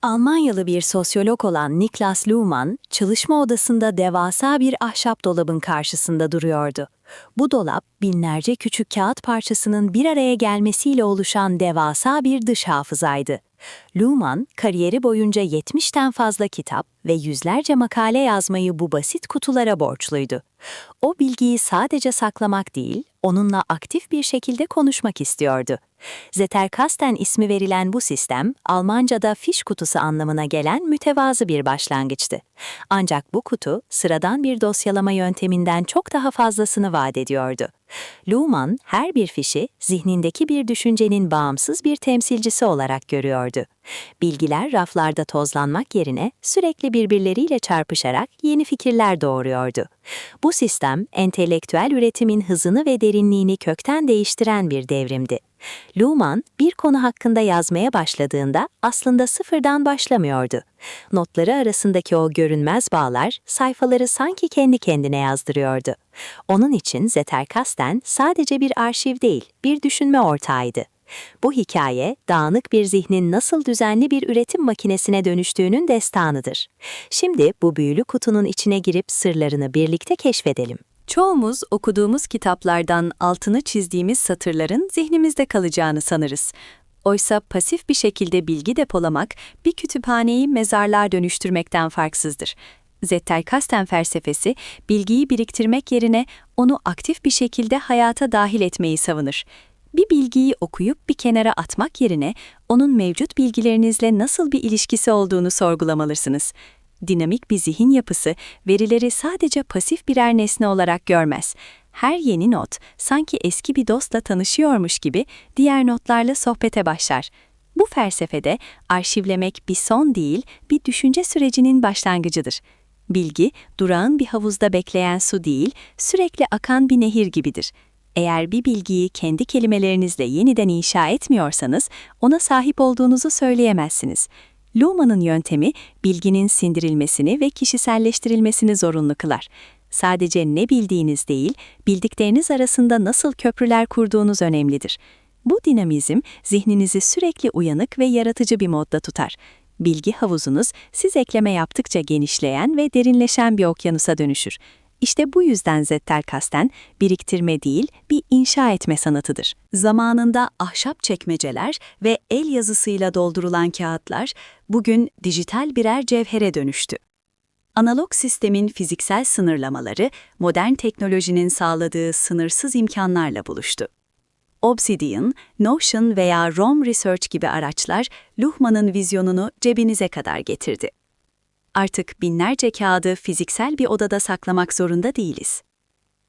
Almanyalı bir sosyolog olan Niklas Luhmann, çalışma odasında devasa bir ahşap dolabın karşısında duruyordu. Bu dolap, binlerce küçük kağıt parçasının bir araya gelmesiyle oluşan devasa bir dış hafızaydı. Luhmann, kariyeri boyunca 70'ten fazla kitap ve yüzlerce makale yazmayı bu basit kutulara borçluydu. O bilgiyi sadece saklamak değil, onunla aktif bir şekilde konuşmak istiyordu. Zettelkasten ismi verilen bu sistem, Almanca'da fiş kutusu anlamına gelen mütevazı bir başlangıçtı. Ancak bu kutu, sıradan bir dosyalama yönteminden çok daha fazlasını vaat ediyordu. Luhmann, her bir fişi, zihnindeki bir düşüncenin bağımsız bir temsilcisi olarak görüyordu. Bilgiler raflarda tozlanmak yerine sürekli birbirleriyle çarpışarak yeni fikirler doğuruyordu. Bu sistem, entelektüel üretimin hızını ve derinliğini kökten değiştiren bir devrimdi. Luhmann, bir konu hakkında yazmaya başladığında aslında sıfırdan başlamıyordu. Notları arasındaki o görünmez bağlar, sayfaları sanki kendi kendine yazdırıyordu. Onun için Zettelkasten sadece bir arşiv değil, bir düşünme ortağıydı. Bu hikaye, dağınık bir zihnin nasıl düzenli bir üretim makinesine dönüştüğünün destanıdır. Şimdi bu büyülü kutunun içine girip sırlarını birlikte keşfedelim. Çoğumuz okuduğumuz kitaplardan altını çizdiğimiz satırların zihnimizde kalacağını sanırız. Oysa pasif bir şekilde bilgi depolamak, bir kütüphaneyi mezarlığa dönüştürmekten farksızdır. Zettelkasten felsefesi, bilgiyi biriktirmek yerine onu aktif bir şekilde hayata dahil etmeyi savunur. Bir bilgiyi okuyup bir kenara atmak yerine, onun mevcut bilgilerinizle nasıl bir ilişkisi olduğunu sorgulamalısınız. Dinamik bir zihin yapısı, verileri sadece pasif birer nesne olarak görmez. Her yeni not, sanki eski bir dostla tanışıyormuş gibi diğer notlarla sohbete başlar. Bu felsefede arşivlemek bir son değil, bir düşünce sürecinin başlangıcıdır. Bilgi, durağan bir havuzda bekleyen su değil, sürekli akan bir nehir gibidir. Eğer bir bilgiyi kendi kelimelerinizle yeniden inşa etmiyorsanız, ona sahip olduğunuzu söyleyemezsiniz. Luhmann'ın yöntemi, bilginin sindirilmesini ve kişiselleştirilmesini zorunlu kılar. Sadece ne bildiğiniz değil, bildikleriniz arasında nasıl köprüler kurduğunuz önemlidir. Bu dinamizm, zihninizi sürekli uyanık ve yaratıcı bir modda tutar. Bilgi havuzunuz, siz ekleme yaptıkça genişleyen ve derinleşen bir okyanusa dönüşür. İşte bu yüzden Zettelkasten, biriktirme değil, bir inşa etme sanatıdır. Zamanında ahşap çekmeceler ve el yazısıyla doldurulan kağıtlar, bugün dijital birer cevhere dönüştü. Analog sistemin fiziksel sınırlamaları, modern teknolojinin sağladığı sınırsız imkanlarla buluştu. Obsidian, Notion veya Roam Research gibi araçlar, Luhmann'ın vizyonunu cebinize kadar getirdi. Artık binlerce kağıdı fiziksel bir odada saklamak zorunda değiliz.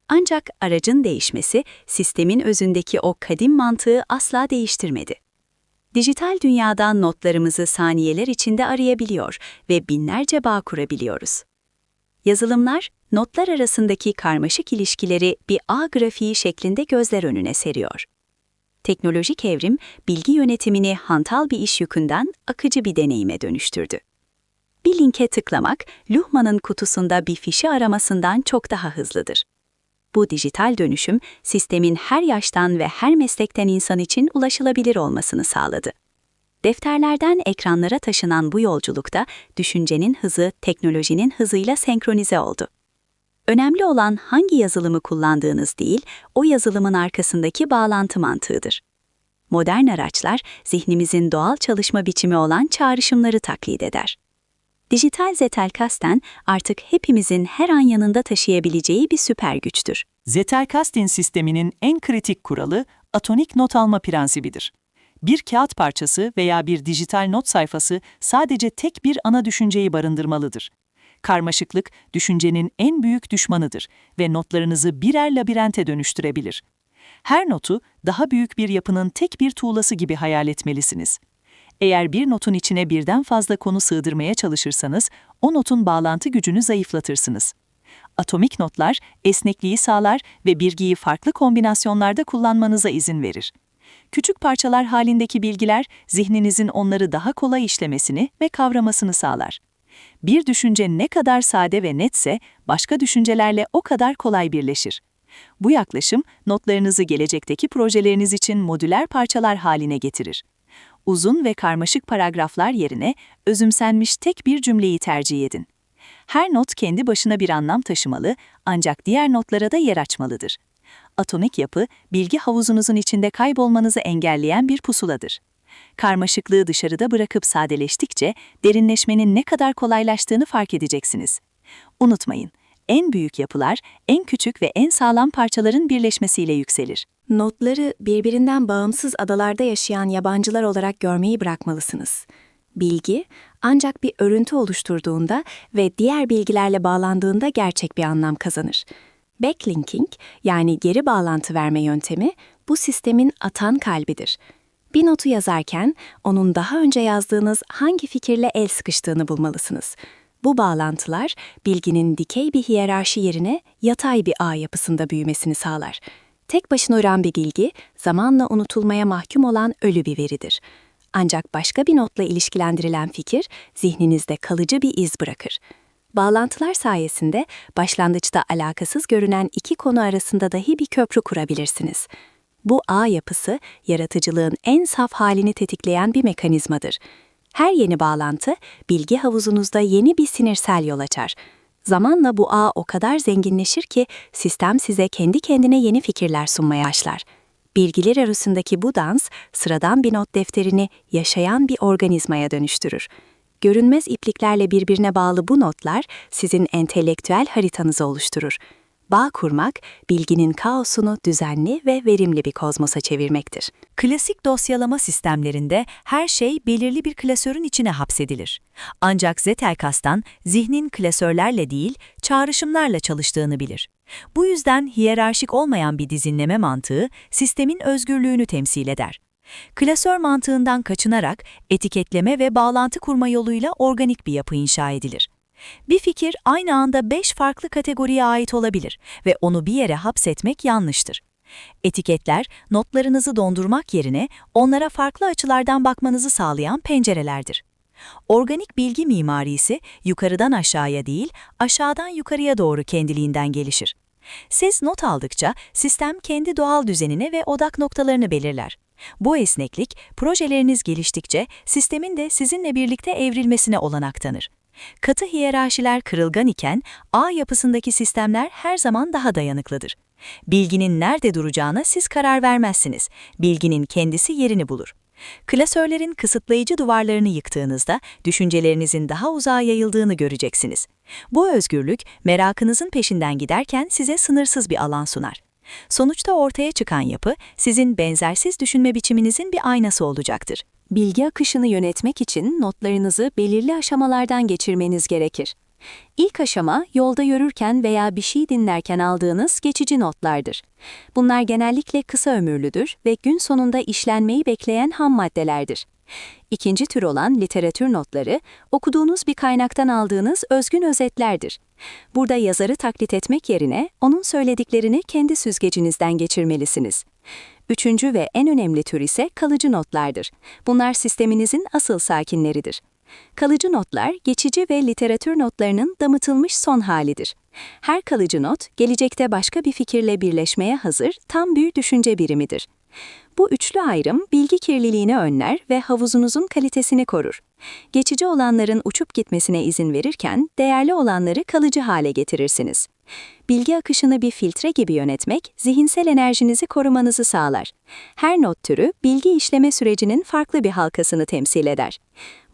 Ancak aracın değişmesi, sistemin özündeki o kadim mantığı asla değiştirmedi. Dijital dünyadan notlarımızı saniyeler içinde arayabiliyor ve binlerce bağ kurabiliyoruz. Yazılımlar, notlar arasındaki karmaşık ilişkileri bir ağ grafiği şeklinde gözler önüne seriyor. Teknolojik evrim, bilgi yönetimini hantal bir iş yükünden akıcı bir deneyime dönüştürdü. Bir linke tıklamak, Luhmann'ın kutusunda bir fişi aramasından çok daha hızlıdır. Bu dijital dönüşüm, sistemin her yaştan ve her meslekten insan için ulaşılabilir olmasını sağladı. Defterlerden ekranlara taşınan bu yolculukta, düşüncenin hızı, teknolojinin hızıyla senkronize oldu. Önemli olan hangi yazılımı kullandığınız değil, o yazılımın arkasındaki bağlantı mantığıdır. Modern araçlar, zihnimizin doğal çalışma biçimi olan çağrışımları taklit eder. Dijital Zettelkasten artık hepimizin her an yanında taşıyabileceği bir süper güçtür. Zettelkasten sisteminin en kritik kuralı atonik not alma prensibidir. Bir kağıt parçası veya bir dijital not sayfası sadece tek bir ana düşünceyi barındırmalıdır. Karmaşıklık, düşüncenin en büyük düşmanıdır ve notlarınızı birer labirente dönüştürebilir. Her notu daha büyük bir yapının tek bir tuğlası gibi hayal etmelisiniz. Eğer bir notun içine birden fazla konu sığdırmaya çalışırsanız, o notun bağlantı gücünü zayıflatırsınız. Atomik notlar, esnekliği sağlar ve bilgiyi farklı kombinasyonlarda kullanmanıza izin verir. Küçük parçalar halindeki bilgiler, zihninizin onları daha kolay işlemesini ve kavramasını sağlar. Bir düşünce ne kadar sade ve netse, başka düşüncelerle o kadar kolay birleşir. Bu yaklaşım, notlarınızı gelecekteki projeleriniz için modüler parçalar haline getirir. Uzun ve karmaşık paragraflar yerine özümsenmiş tek bir cümleyi tercih edin. Her not kendi başına bir anlam taşımalı, ancak diğer notlara da yer açmalıdır. Atomik yapı, bilgi havuzunuzun içinde kaybolmanızı engelleyen bir pusuladır. Karmaşıklığı dışarıda bırakıp sadeleştikçe derinleşmenin ne kadar kolaylaştığını fark edeceksiniz. Unutmayın, en büyük yapılar, en küçük ve en sağlam parçaların birleşmesiyle yükselir. Notları birbirinden bağımsız adalarda yaşayan yabancılar olarak görmeyi bırakmalısınız. Bilgi, ancak bir örüntü oluşturduğunda ve diğer bilgilerle bağlandığında gerçek bir anlam kazanır. Backlinking, yani geri bağlantı verme yöntemi, bu sistemin atan kalbidir. Bir notu yazarken, onun daha önce yazdığınız hangi fikirle el sıkıştığını bulmalısınız. Bu bağlantılar, bilginin dikey bir hiyerarşi yerine yatay bir ağ yapısında büyümesini sağlar. Tek başına ören bir bilgi, zamanla unutulmaya mahkum olan ölü bir veridir. Ancak başka bir notla ilişkilendirilen fikir, zihninizde kalıcı bir iz bırakır. Bağlantılar sayesinde başlangıçta alakasız görünen iki konu arasında dahi bir köprü kurabilirsiniz. Bu ağ yapısı, yaratıcılığın en saf halini tetikleyen bir mekanizmadır. Her yeni bağlantı, bilgi havuzunuzda yeni bir sinirsel yol açar. Zamanla bu ağ o kadar zenginleşir ki sistem size kendi kendine yeni fikirler sunmaya başlar. Bilgiler arasındaki bu dans, sıradan bir not defterini yaşayan bir organizmaya dönüştürür. Görünmez ipliklerle birbirine bağlı bu notlar sizin entelektüel haritanızı oluşturur. Bağ kurmak, bilginin kaosunu düzenli ve verimli bir kozmosa çevirmektir. Klasik dosyalama sistemlerinde her şey belirli bir klasörün içine hapsedilir. Ancak Zettelkasten zihnin klasörlerle değil, çağrışımlarla çalıştığını bilir. Bu yüzden hiyerarşik olmayan bir dizinleme mantığı sistemin özgürlüğünü temsil eder. Klasör mantığından kaçınarak etiketleme ve bağlantı kurma yoluyla organik bir yapı inşa edilir. Bir fikir aynı anda 5 farklı kategoriye ait olabilir ve onu bir yere hapsetmek yanlıştır. Etiketler, notlarınızı dondurmak yerine onlara farklı açılardan bakmanızı sağlayan pencerelerdir. Organik bilgi mimarisi, yukarıdan aşağıya değil, aşağıdan yukarıya doğru kendiliğinden gelişir. Siz not aldıkça sistem kendi doğal düzenini ve odak noktalarını belirler. Bu esneklik, projeleriniz geliştikçe sistemin de sizinle birlikte evrilmesine olanak tanır. Katı hiyerarşiler kırılgan iken, ağ yapısındaki sistemler her zaman daha dayanıklıdır. Bilginin nerede duracağına siz karar vermezsiniz. Bilginin kendisi yerini bulur. Klasörlerin kısıtlayıcı duvarlarını yıktığınızda düşüncelerinizin daha uzağa yayıldığını göreceksiniz. Bu özgürlük, merakınızın peşinden giderken size sınırsız bir alan sunar. Sonuçta ortaya çıkan yapı, sizin benzersiz düşünme biçiminizin bir aynası olacaktır. Bilgi akışını yönetmek için notlarınızı belirli aşamalardan geçirmeniz gerekir. İlk aşama, yolda yürürken veya bir şey dinlerken aldığınız geçici notlardır. Bunlar genellikle kısa ömürlüdür ve gün sonunda işlenmeyi bekleyen ham maddelerdir. İkinci tür olan literatür notları, okuduğunuz bir kaynaktan aldığınız özgün özetlerdir. Burada yazarı taklit etmek yerine onun söylediklerini kendi süzgecinizden geçirmelisiniz. Üçüncü ve en önemli tür ise kalıcı notlardır. Bunlar sisteminizin asıl sakinleridir. Kalıcı notlar, geçici ve literatür notlarının damıtılmış son halidir. Her kalıcı not, gelecekte başka bir fikirle birleşmeye hazır tam bir düşünce birimidir. Bu üçlü ayrım, bilgi kirliliğini önler ve havuzunuzun kalitesini korur. Geçici olanların uçup gitmesine izin verirken, değerli olanları kalıcı hale getirirsiniz. Bilgi akışını bir filtre gibi yönetmek, zihinsel enerjinizi korumanızı sağlar. Her not türü, bilgi işleme sürecinin farklı bir halkasını temsil eder.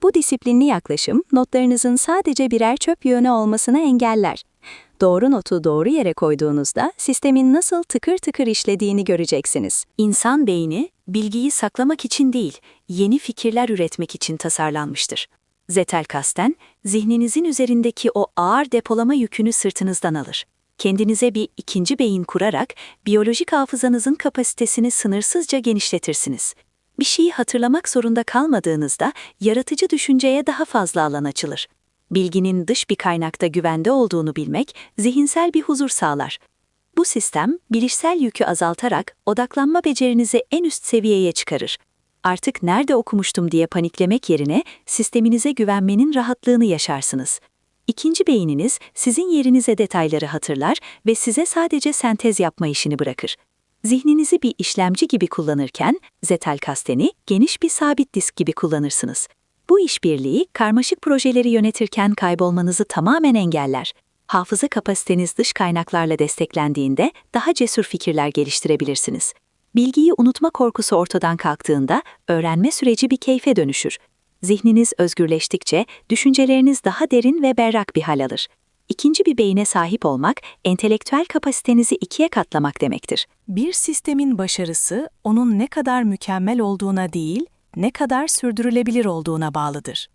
Bu disiplinli yaklaşım, notlarınızın sadece birer çöp yığını olmasını engeller. Doğru notu doğru yere koyduğunuzda, sistemin nasıl tıkır tıkır işlediğini göreceksiniz. İnsan beyni, bilgiyi saklamak için değil, yeni fikirler üretmek için tasarlanmıştır. Zettelkasten, zihninizin üzerindeki o ağır depolama yükünü sırtınızdan alır. Kendinize bir ikinci beyin kurarak, biyolojik hafızanızın kapasitesini sınırsızca genişletirsiniz. Bir şeyi hatırlamak zorunda kalmadığınızda, yaratıcı düşünceye daha fazla alan açılır. Bilginin dış bir kaynakta güvende olduğunu bilmek, zihinsel bir huzur sağlar. Bu sistem, bilişsel yükü azaltarak odaklanma becerinizi en üst seviyeye çıkarır. Artık nerede okumuştum diye paniklemek yerine sisteminize güvenmenin rahatlığını yaşarsınız. İkinci beyniniz sizin yerinize detayları hatırlar ve size sadece sentez yapma işini bırakır. Zihninizi bir işlemci gibi kullanırken Zettelkasten'i geniş bir sabit disk gibi kullanırsınız. Bu işbirliği karmaşık projeleri yönetirken kaybolmanızı tamamen engeller. Hafıza kapasiteniz dış kaynaklarla desteklendiğinde daha cesur fikirler geliştirebilirsiniz. Bilgiyi unutma korkusu ortadan kalktığında öğrenme süreci bir keyfe dönüşür. Zihniniz özgürleştikçe düşünceleriniz daha derin ve berrak bir hal alır. İkinci bir beyine sahip olmak, entelektüel kapasitenizi 2'ye katlamak demektir. Bir sistemin başarısı, onun ne kadar mükemmel olduğuna değil, ne kadar sürdürülebilir olduğuna bağlıdır.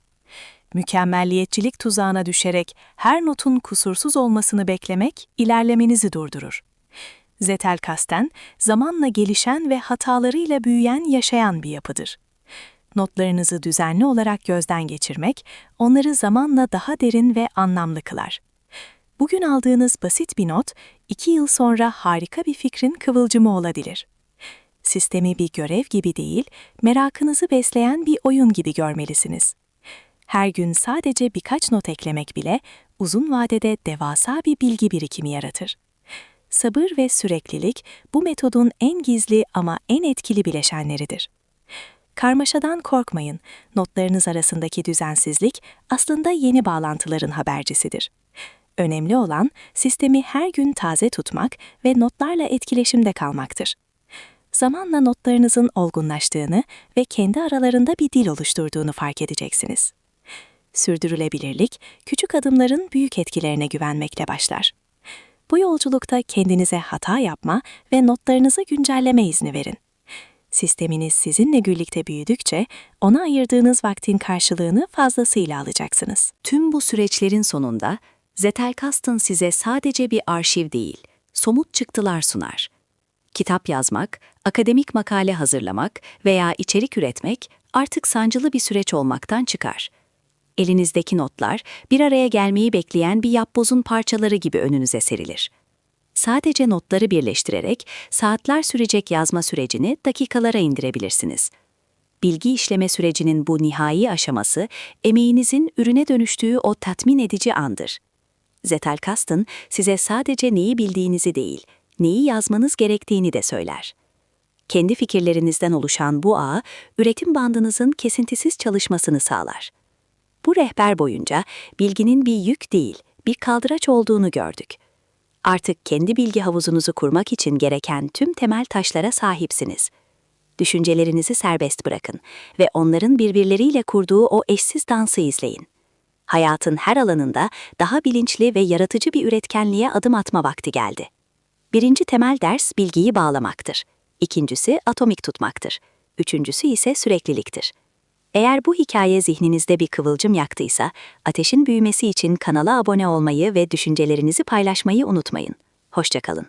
Mükemmelliyetçilik tuzağına düşerek her notun kusursuz olmasını beklemek, ilerlemenizi durdurur. Zettelkasten, zamanla gelişen ve hatalarıyla büyüyen, yaşayan bir yapıdır. Notlarınızı düzenli olarak gözden geçirmek, onları zamanla daha derin ve anlamlı kılar. Bugün aldığınız basit bir not, 2 yıl sonra harika bir fikrin kıvılcımı olabilir. Sistemi bir görev gibi değil, merakınızı besleyen bir oyun gibi görmelisiniz. Her gün sadece birkaç not eklemek bile, uzun vadede devasa bir bilgi birikimi yaratır. Sabır ve süreklilik, bu metodun en gizli ama en etkili bileşenleridir. Karmaşadan korkmayın, notlarınız arasındaki düzensizlik aslında yeni bağlantıların habercisidir. Önemli olan sistemi her gün taze tutmak ve notlarla etkileşimde kalmaktır. Zamanla notlarınızın olgunlaştığını ve kendi aralarında bir dil oluşturduğunu fark edeceksiniz. Sürdürülebilirlik, küçük adımların büyük etkilerine güvenmekle başlar. Bu yolculukta kendinize hata yapma ve notlarınızı güncelleme izni verin. Sisteminiz sizinle birlikte büyüdükçe ona ayırdığınız vaktin karşılığını fazlasıyla alacaksınız. Tüm bu süreçlerin sonunda Zettelkasten size sadece bir arşiv değil, somut çıktılar sunar. Kitap yazmak, akademik makale hazırlamak veya içerik üretmek artık sancılı bir süreç olmaktan çıkar. Elinizdeki notlar, bir araya gelmeyi bekleyen bir yapbozun parçaları gibi önünüze serilir. Sadece notları birleştirerek saatler sürecek yazma sürecini dakikalara indirebilirsiniz. Bilgi işleme sürecinin bu nihai aşaması, emeğinizin ürüne dönüştüğü o tatmin edici andır. Zettelkasten size sadece neyi bildiğinizi değil, neyi yazmanız gerektiğini de söyler. Kendi fikirlerinizden oluşan bu ağ, üretim bandınızın kesintisiz çalışmasını sağlar. Bu rehber boyunca bilginin bir yük değil, bir kaldıraç olduğunu gördük. Artık kendi bilgi havuzunuzu kurmak için gereken tüm temel taşlara sahipsiniz. Düşüncelerinizi serbest bırakın ve onların birbirleriyle kurduğu o eşsiz dansı izleyin. Hayatın her alanında daha bilinçli ve yaratıcı bir üretkenliğe adım atma vakti geldi. Birinci temel ders bilgiyi bağlamaktır. İkincisi atomik tutmaktır. Üçüncüsü ise sürekliliktir. Eğer bu hikaye zihninizde bir kıvılcım yaktıysa, ateşin büyümesi için kanala abone olmayı ve düşüncelerinizi paylaşmayı unutmayın. Hoşça kalın.